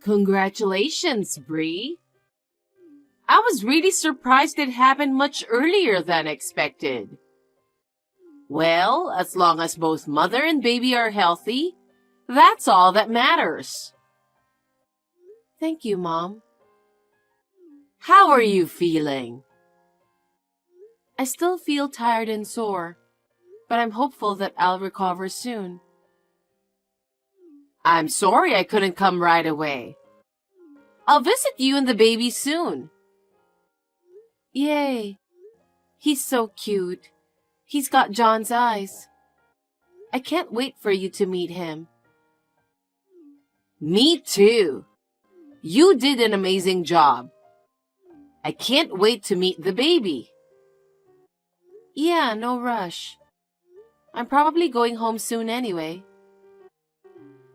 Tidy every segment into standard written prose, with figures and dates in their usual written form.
Congratulations, Bree. I was really surprised it happened much earlier than expected. Well, as long as both mother and baby are healthy, that's all that matters. Thank you, Mom. How are you feeling? I still feel tired and sore, but I'm hopeful that I'll recover soon. I'm sorry I couldn't come right away. I'll visit you and the baby soon. Yay! He's so cute. He's got John's eyes. I can't wait for you to meet him. Me too. You did an amazing job. I can't wait to meet the baby. Yeah, no rush. I'm probably going home soon anyway.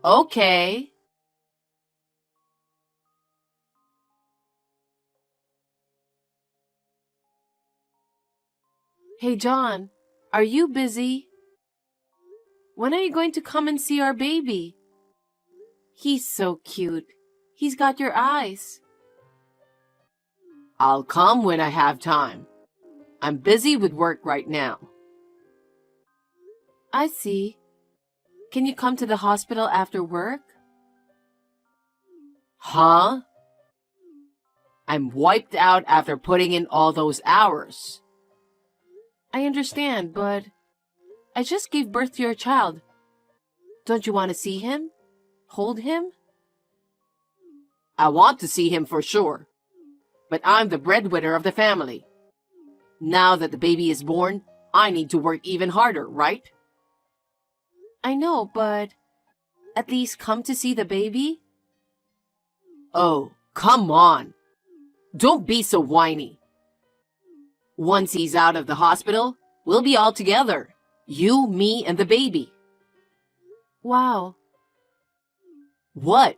Okay. Hey, John, are you busy? When are you going to come and see our baby? He's so cute. He's got your eyes. I'll come when I have time. I'm busy with work right now. I see. Can you come to the hospital after work? Huh? I'm wiped out after putting in all those hours. I understand, but I just gave birth to your child. Don't you want to see him? Hold him? I want to see him for sure, but I'm the breadwinner of the family. Now that the baby is born, I need to work even harder, right? I know, but at least come to see the baby? Oh, come on. Don't be so whiny. Once he's out of the hospital, we'll be all together. You, me, and the baby. Wow. What?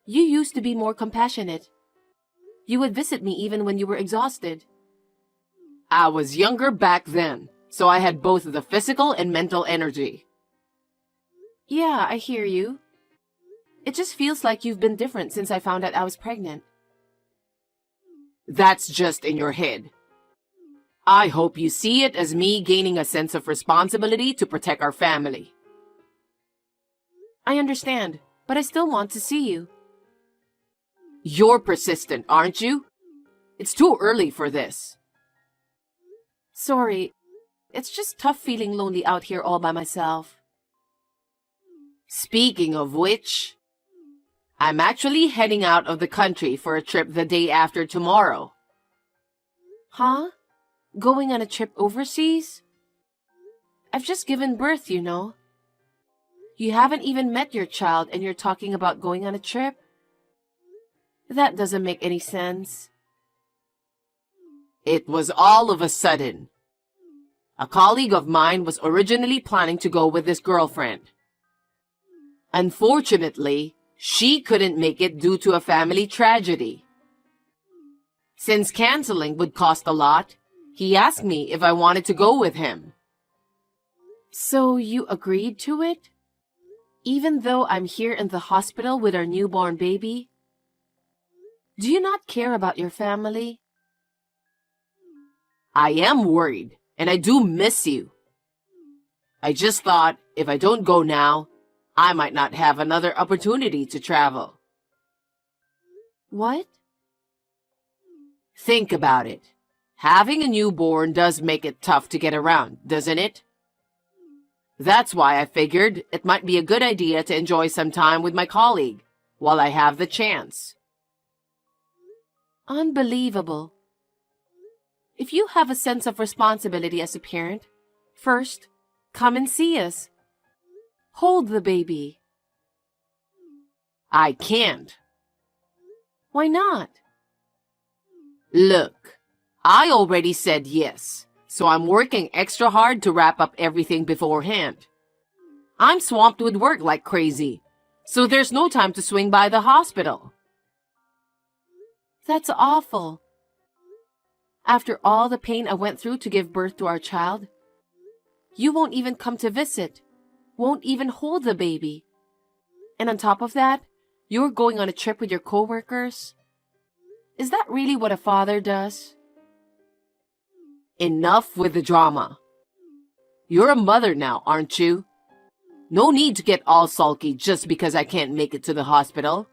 You used to be more compassionate. You would visit me even when you were exhausted. I was younger back then, so I had both the physical and mental energy. Yeah, I hear you. It just feels like you've been different since I found out I was pregnant. That's just in your head. I hope you see it as me gaining a sense of responsibility to protect our family. I understand, but I still want to see you. You're persistent, aren't you? It's too early for this. Sorry, it's just tough feeling lonely out here all by myself. Speaking of which, I'm actually heading out of the country for a trip the day after tomorrow. Huh? Going on a trip overseas? I've just given birth, you know. You haven't even met your child and you're talking about going on a trip? That doesn't make any sense. It was all of a sudden. A colleague of mine was originally planning to go with his girlfriend. Unfortunately, she couldn't make it due to a family tragedy. Since canceling would cost a lot, he asked me if I wanted to go with him. So you agreed to it? Even though I'm here in the hospital with our newborn baby? Do you not care about your family? I am worried, and I do miss you. I just thought if I don't go now, I might not have another opportunity to travel. What? Think about it. Having a newborn does make it tough to get around, doesn't it? That's why I figured it might be a good idea to enjoy some time with my colleague while I have the chance. Unbelievable. If you have a sense of responsibility as a parent, first, come and see us. Hold the baby. I can't. Why not? Look, I already said yes, so I'm working extra hard to wrap up everything beforehand. I'm swamped with work like crazy, so there's no time to swing by the hospital. That's awful. After all the pain I went through to give birth to our child, you won't even come to visit, won't even hold the baby. And on top of that, You're going on a trip with your coworkers? Is that really what a father does? Enough with the drama. You're a mother now, aren't you? No need to get all sulky just because I can't make it to the hospital.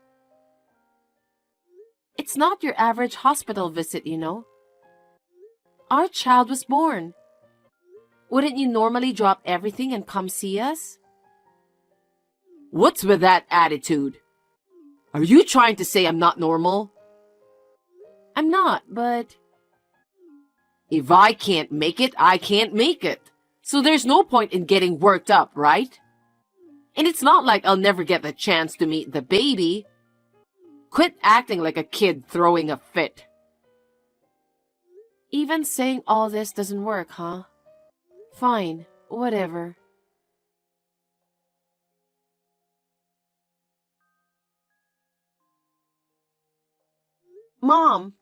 It's not your average hospital visit, you know. Our child was born. Wouldn't you normally drop everything and come see us? What's with that attitude? Are you trying to say I'm not normal? I'm not, but... If I can't make it, I can't make it. So there's no point in getting worked up, right? And it's not like I'll never get the chance to meet the baby. Quit acting like a kid throwing a fit. Even saying all this doesn't work, huh? Fine, whatever. Mom.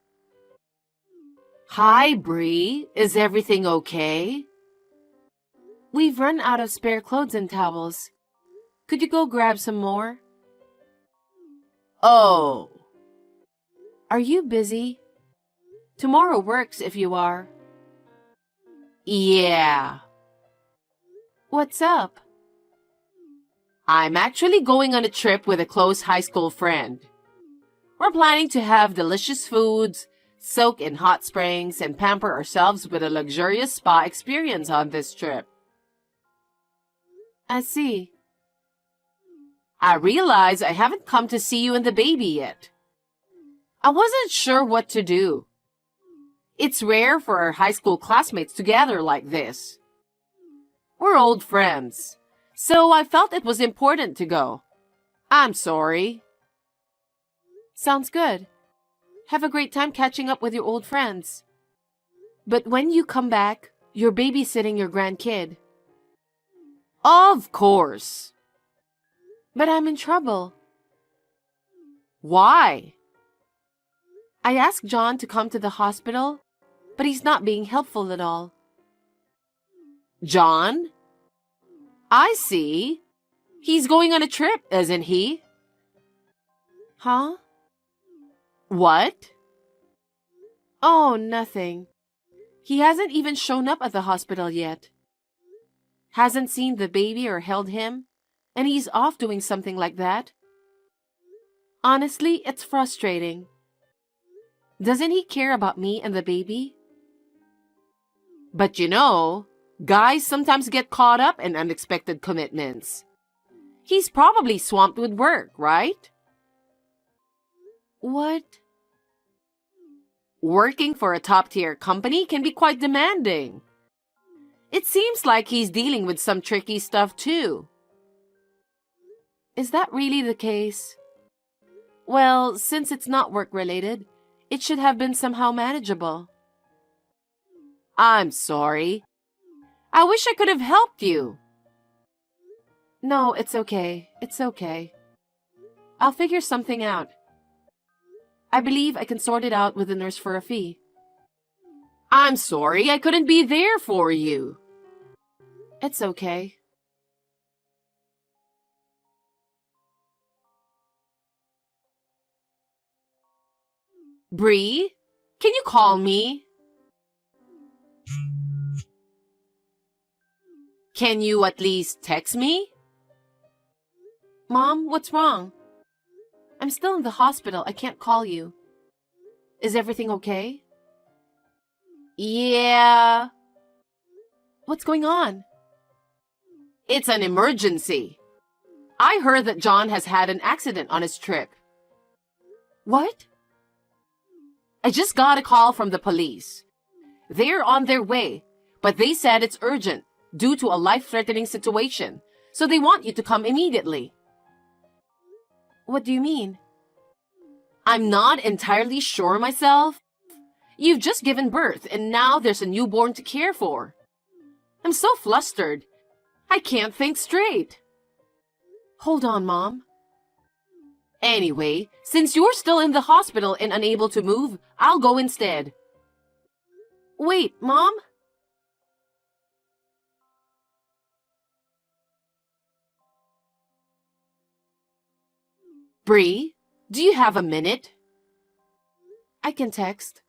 Hi, Bree. Is everything okay? We've run out of spare clothes and towels. Could you go grab some more? Oh. Are you busy? Tomorrow works if you are. Yeah. What's up? I'm actually going on a trip with a close high school friend. We're planning to have delicious foods, soak in hot springs, and pamper ourselves with a luxurious spa experience on this trip. I see. I realize I haven't come to see you and the baby yet. I wasn't sure what to do. It's rare for our high school classmates to gather like this. We're old friends, so I felt it was important to go. I'm sorry. Sounds good. Have a great time catching up with your old friends. But when you come back, you're babysitting your grandkid. Of course. But I'm in trouble. Why? I asked John to come to the hospital, but he's not being helpful at all. John? I see. He's going on a trip, isn't he? Huh? What? Oh, nothing. He hasn't even shown up at the hospital yet. Hasn't seen the baby or held him, and he's off doing something like that. Honestly, it's frustrating. Doesn't he care about me and the baby? But you know, guys sometimes get caught up in unexpected commitments. He's probably swamped with work, right? What? Working for a top-tier company can be quite demanding. It seems like he's dealing with some tricky stuff too. Is that really the case? Well, since it's not work-related, it should have been somehow manageable. I'm sorry. I wish I could have helped you. No, it's okay. It's okay. I'll figure something out. I believe I can sort it out with the nurse for a fee. I'm sorry I couldn't be there for you. It's okay. Bree, can you call me? Can you at least text me? Mom, what's wrong? I'm still in the hospital. I can't call you. Is everything okay? Yeah. What's going on? It's an emergency. I heard that John has had an accident on his trip. What? I just got a call from the police. They're on their way, but they said it's urgent due to a life-threatening situation, so they want you to come immediately. What do you mean? I'm not entirely sure myself. You've just given birth, and now there's a newborn to care for. I'm so flustered. I can't think straight. Hold on, Mom. Anyway, since you're still in the hospital and unable to move, I'll go instead. Wait, Mom? Bree? Do you have a minute? I can text.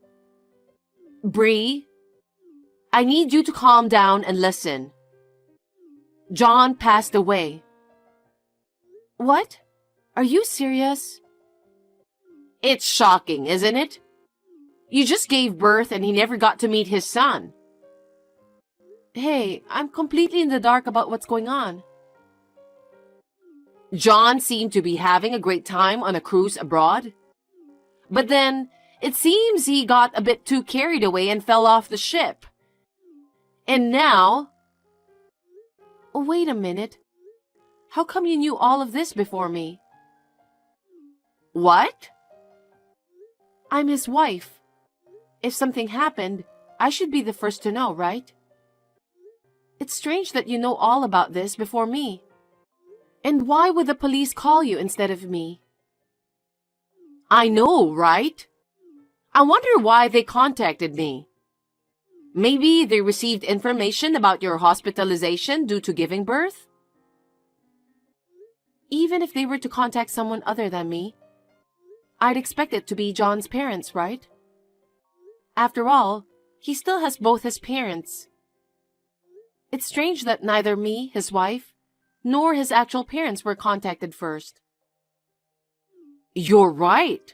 Bree, I need you to calm down and listen. John passed away. What? Are you serious? It's shocking, isn't it? You just gave birth and he never got to meet his son. Hey, I'm completely in the dark about what's going on. John seemed to be having a great time on a cruise abroad. But then, it seems he got a bit too carried away and fell off the ship. And now... Wait a minute. How come you knew all of this before me? What? I'm his wife. If something happened, I should be the first to know, right? It's strange that you know all about this before me. And why would the police call you instead of me? I know, right? I wonder why they contacted me. Maybe they received information about your hospitalization due to giving birth? Even if they were to contact someone other than me, I'd expect it to be John's parents, right? After all, he still has both his parents. It's strange that neither me, his wife, nor his actual parents were contacted first. You're right.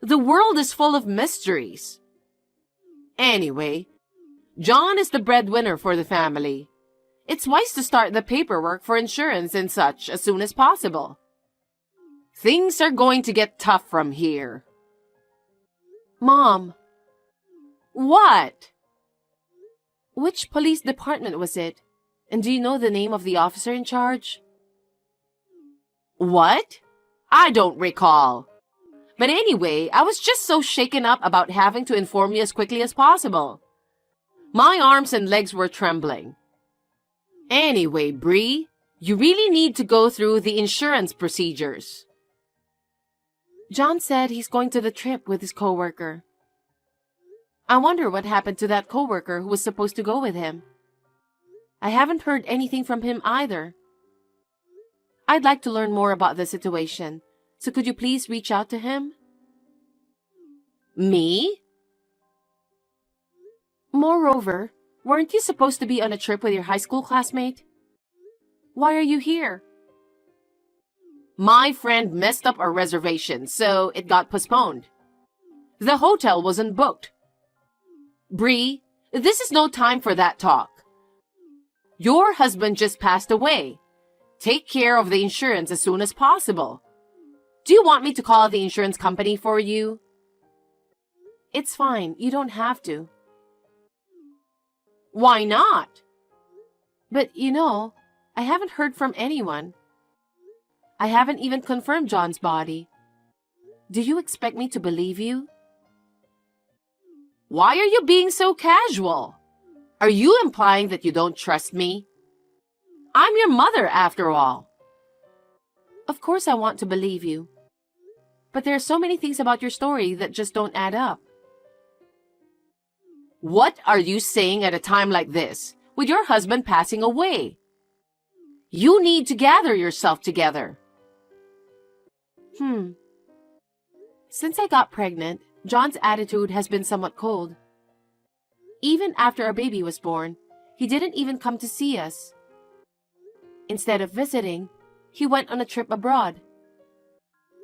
The world is full of mysteries. Anyway, John is the breadwinner for the family. It's wise to start the paperwork for insurance and such as soon as possible. Things are going to get tough from here. Mom. What? Which police department was it? And do you know the name of the officer in charge? What? I don't recall. But anyway, I was just so shaken up about having to inform you as quickly as possible. My arms and legs were trembling. Anyway, Bree, you really need to go through the insurance procedures. John said he's going to the trip with his coworker. I wonder what happened to that coworker who was supposed to go with him. I haven't heard anything from him either. I'd like to learn more about the situation, so could you please reach out to him? Me? Moreover, weren't you supposed to be on a trip with your high school classmate? Why are you here? My friend messed up our reservation, so it got postponed. The hotel wasn't booked. Bree, this is no time for that talk. Your husband just passed away. Take care of the insurance as soon as possible. Do you want me to call the insurance company for you? It's fine. You don't have to. Why not? But, I haven't heard from anyone. I haven't even confirmed John's body. Do you expect me to believe you? Why are you being so casual? Are you implying that you don't trust me? I'm your mother, after all. Of course I want to believe you. But there are so many things about your story that just don't add up. What are you saying at a time like this, with your husband passing away? You need to gather yourself together. Since I got pregnant, John's attitude has been somewhat cold. Even after our baby was born, he didn't even come to see us. Instead of visiting, he went on a trip abroad.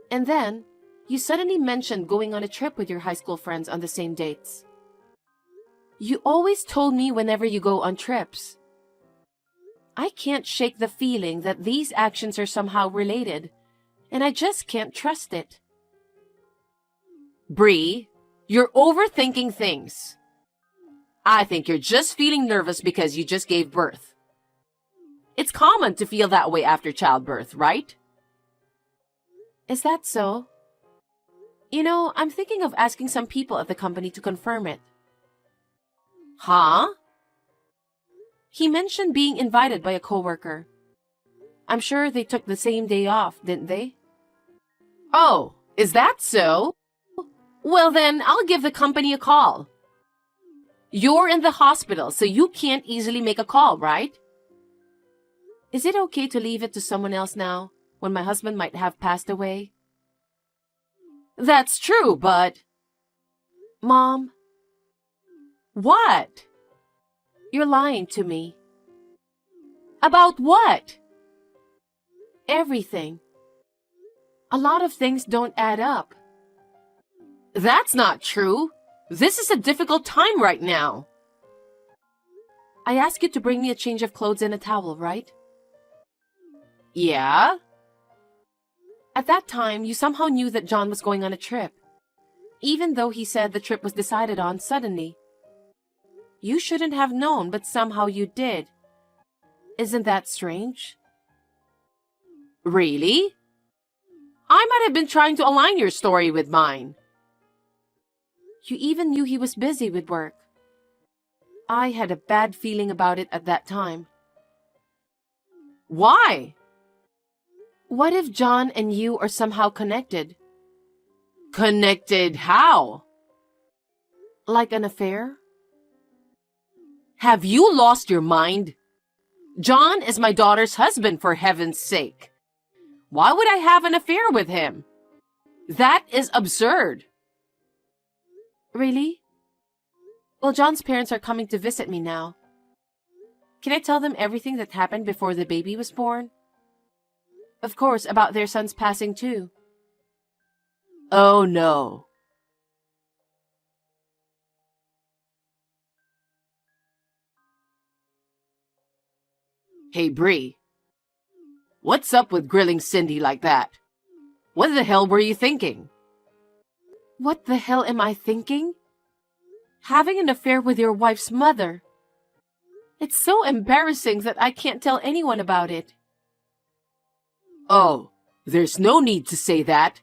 And then, you suddenly mentioned going on a trip with your high school friends on the same dates. You always told me whenever you go on trips. I can't shake the feeling that these actions are somehow related, and I just can't trust it. Bree, you're overthinking things. I think you're just feeling nervous because you just gave birth. It's common to feel that way after childbirth, right? Is that so? I'm thinking of asking some people at the company to confirm it. Huh? He mentioned being invited by a coworker. I'm sure they took the same day off, didn't they? Oh, is that so? Well then, I'll give the company a call. You're in the hospital, so you can't easily make a call, right? Is it okay to leave it to someone else now, when my husband might have passed away? That's true, but... Mom. What? You're lying to me. About what? Everything. A lot of things don't add up. That's not true. This is a difficult time right now. I asked you to bring me a change of clothes and a towel, right? Yeah? At that time, you somehow knew that John was going on a trip, even though he said the trip was decided on suddenly. You shouldn't have known, but somehow you did. Isn't that strange? Really? I might have been trying to align your story with mine. You even knew he was busy with work. I had a bad feeling about it at that time. Why? What if John and you are somehow connected? Connected how? Like an affair? Have you lost your mind? John is my daughter's husband, for heaven's sake. Why would I have an affair with him? That is absurd. Really? Well, John's parents are coming to visit me now. Can I tell them everything that happened before the baby was born? Of course, about their son's passing too. Oh no. Hey, Bree. What's up with grilling Cindy like that? What the hell were you thinking? What the hell am I thinking? Having an affair with your wife's mother. It's so embarrassing that I can't tell anyone about it. Oh, there's no need to say that.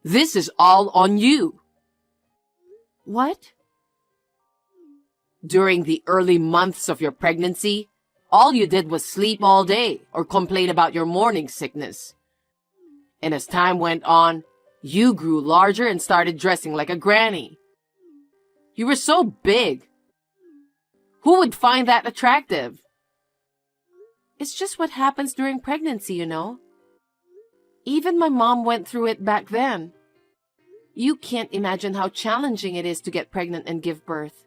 This is all on you. What? During the early months of your pregnancy, all you did was sleep all day or complain about your morning sickness. And as time went on, you grew larger and started dressing like a granny. You were so big. Who would find that attractive? It's just what happens during pregnancy, you know. Even my mom went through it back then. You can't imagine how challenging it is to get pregnant and give birth.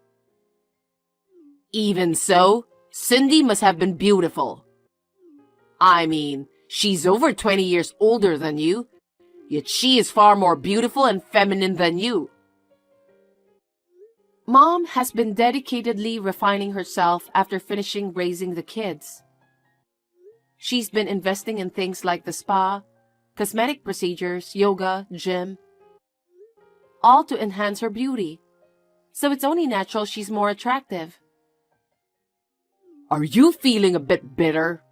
Even so, Cindy must have been beautiful. I mean, she's over 20 years older than you, yet she is far more beautiful and feminine than you. Mom has been dedicatedly refining herself after finishing raising the kids. She's been investing in things like the spa, cosmetic procedures, yoga, gym, all to enhance her beauty. So it's only natural she's more attractive. Are you feeling a bit bitter?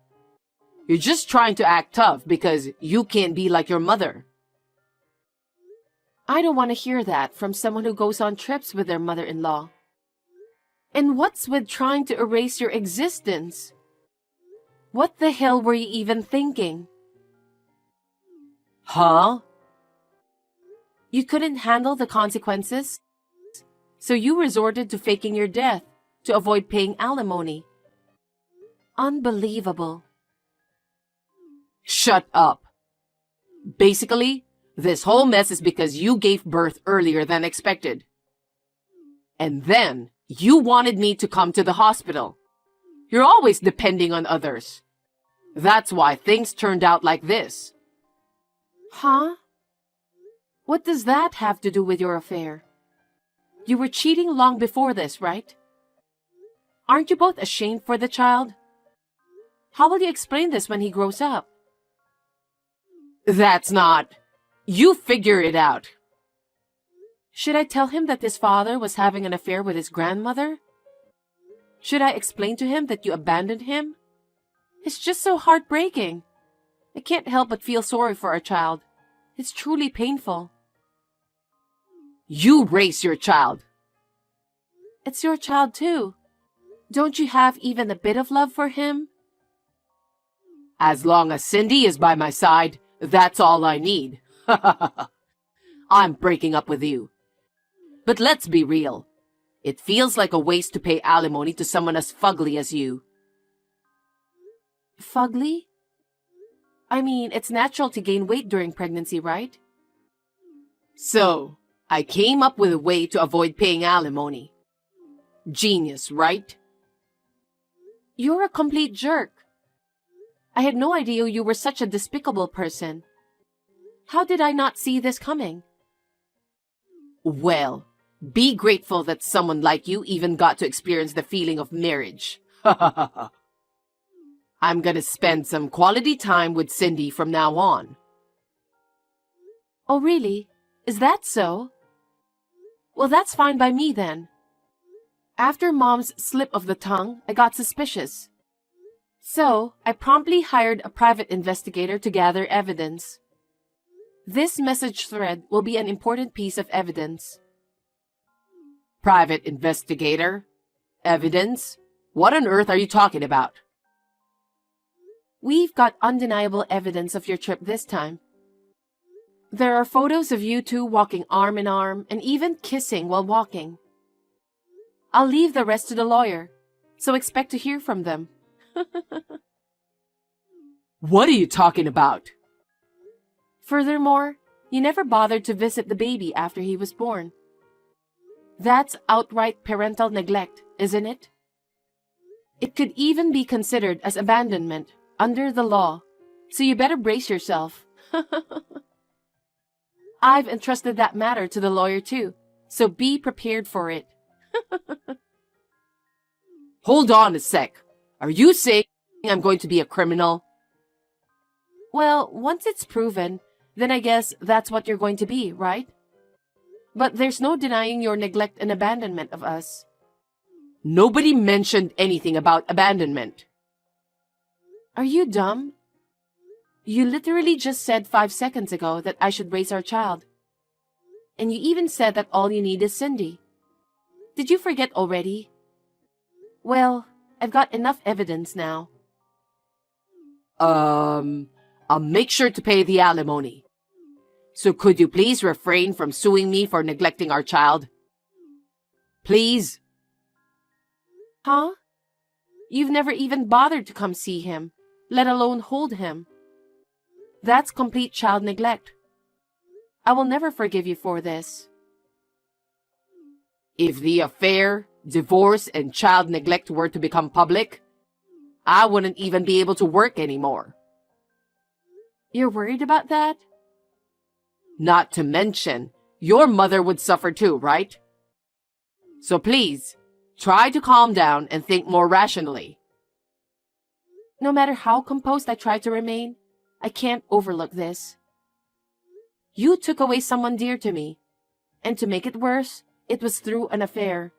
You're just trying to act tough because you can't be like your mother. I don't want to hear that from someone who goes on trips with their mother-in-law. And what's with trying to erase your existence? What the hell were you even thinking? Huh? You couldn't handle the consequences, so you resorted to faking your death to avoid paying alimony. Unbelievable. Shut up. Basically, this whole mess is because you gave birth earlier than expected. And then, you wanted me to come to the hospital. You're always depending on others. That's why things turned out like this. Huh? What does that have to do with your affair? You were cheating long before this, right? Aren't you both ashamed for the child? How will you explain this when he grows up? That's not... You figure it out. Should I tell him that his father was having an affair with his grandmother? Should I explain to him that you abandoned him? It's just so heartbreaking. I can't help but feel sorry for our child. It's truly painful. You raise your child. It's your child too. Don't you have even a bit of love for him? As long as Cindy is by my side, that's all I need. I'm breaking up with you. But let's be real. It feels like a waste to pay alimony to someone as fugly as you. Fugly? I mean, it's natural to gain weight during pregnancy, right? So, I came up with a way to avoid paying alimony. Genius, right? You're a complete jerk. I had no idea you were such a despicable person. How did I not see this coming? Well, be grateful that someone like you even got to experience the feeling of marriage. I'm gonna spend some quality time with Cindy from now on. Oh, really? Is that so? Well, that's fine by me then. After Mom's slip of the tongue, I got suspicious. So, I promptly hired a private investigator to gather evidence. This message thread will be an important piece of evidence. Private investigator? Evidence? What on earth are you talking about? We've got undeniable evidence of your trip this time. There are photos of you two walking arm in arm and even kissing while walking. I'll leave the rest to the lawyer, so expect to hear from them. What are you talking about? Furthermore, you never bothered to visit the baby after he was born. That's outright parental neglect, isn't it? It could even be considered as abandonment under the law, so you better brace yourself. I've entrusted that matter to the lawyer too, so be prepared for it. Hold on a sec. Are you saying I'm going to be a criminal? Well, once it's proven, then I guess that's what you're going to be, right? But there's no denying your neglect and abandonment of us. Nobody mentioned anything about abandonment. Are you dumb? You literally just said 5 seconds ago that I should raise our child. And you even said that all you need is Cindy. Did you forget already? Well, I've got enough evidence now. I'll make sure to pay the alimony. So could you please refrain from suing me for neglecting our child? Please? Huh? You've never even bothered to come see him, let alone hold him. That's complete child neglect. I will never forgive you for this. If the affair, divorce, and child neglect were to become public, I wouldn't even be able to work anymore. You're worried about that? Not to mention, your mother would suffer too, right? So please, try to calm down and think more rationally. No matter how composed I try to remain, I can't overlook this. You took away someone dear to me, and to make it worse, it was through an affair.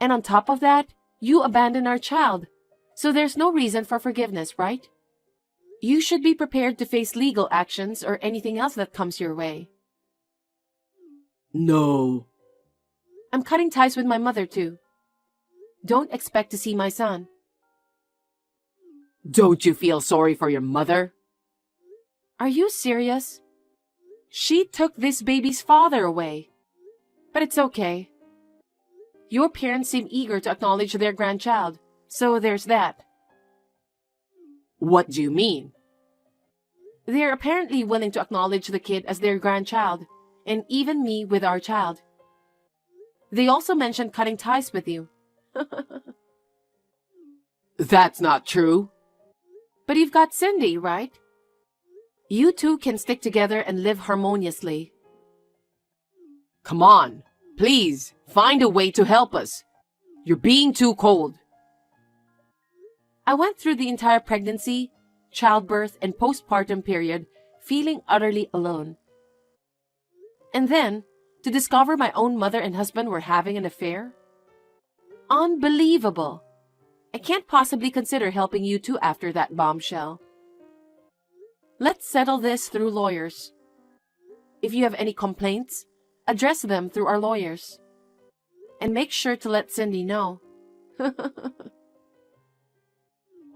And on top of that, you abandoned our child, so there's no reason for forgiveness, right? You should be prepared to face legal actions or anything else that comes your way. No. I'm cutting ties with my mother too. Don't expect to see my son. Don't you feel sorry for your mother? Are you serious? She took this baby's father away. But it's okay. Your parents seem eager to acknowledge their grandchild, so there's that. What do you mean? They're apparently willing to acknowledge the kid as their grandchild, and even me with our child. They also mentioned cutting ties with you. That's not true. But you've got Cindy, right? You two can stick together and live harmoniously. Come on, please, find a way to help us. You're being too cold. I went through the entire pregnancy, childbirth, and postpartum period feeling utterly alone. And then, to discover my own mother and husband were having an affair? Unbelievable! I can't possibly consider helping you two after that bombshell. Let's settle this through lawyers. If you have any complaints, address them through our lawyers. And make sure to let Cindy know.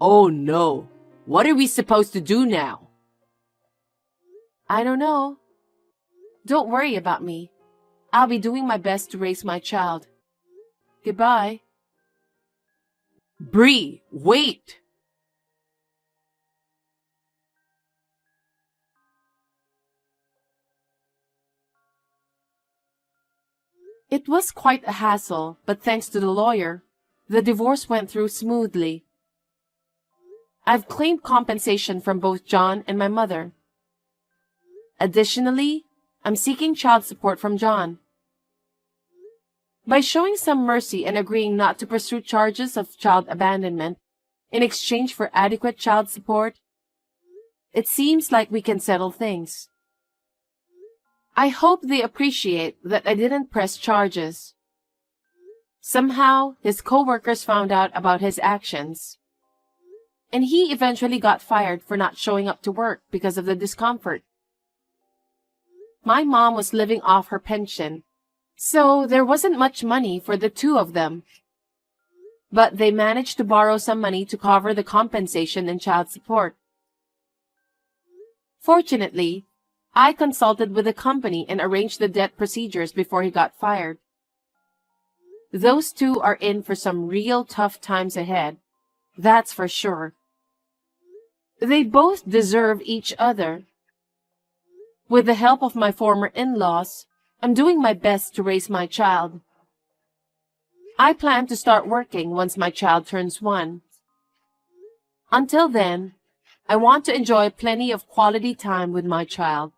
Oh no! What are we supposed to do now? I don't know. Don't worry about me. I'll be doing my best to raise my child. Goodbye. Bree, wait! It was quite a hassle, but thanks to the lawyer, the divorce went through smoothly. I've claimed compensation from both John and my mother. Additionally, I'm seeking child support from John. By showing some mercy and agreeing not to pursue charges of child abandonment in exchange for adequate child support, it seems like we can settle things. I hope they appreciate that I didn't press charges. Somehow, his co-workers found out about his actions, and he eventually got fired for not showing up to work because of the discomfort. My mom was living off her pension, so there wasn't much money for the two of them. But they managed to borrow some money to cover the compensation and child support. Fortunately, I consulted with the company and arranged the debt procedures before he got fired. Those two are in for some real tough times ahead, that's for sure. They both deserve each other. With the help of my former in-laws, I'm doing my best to raise my child. I plan to start working once my child turns 1. Until then, I want to enjoy plenty of quality time with my child.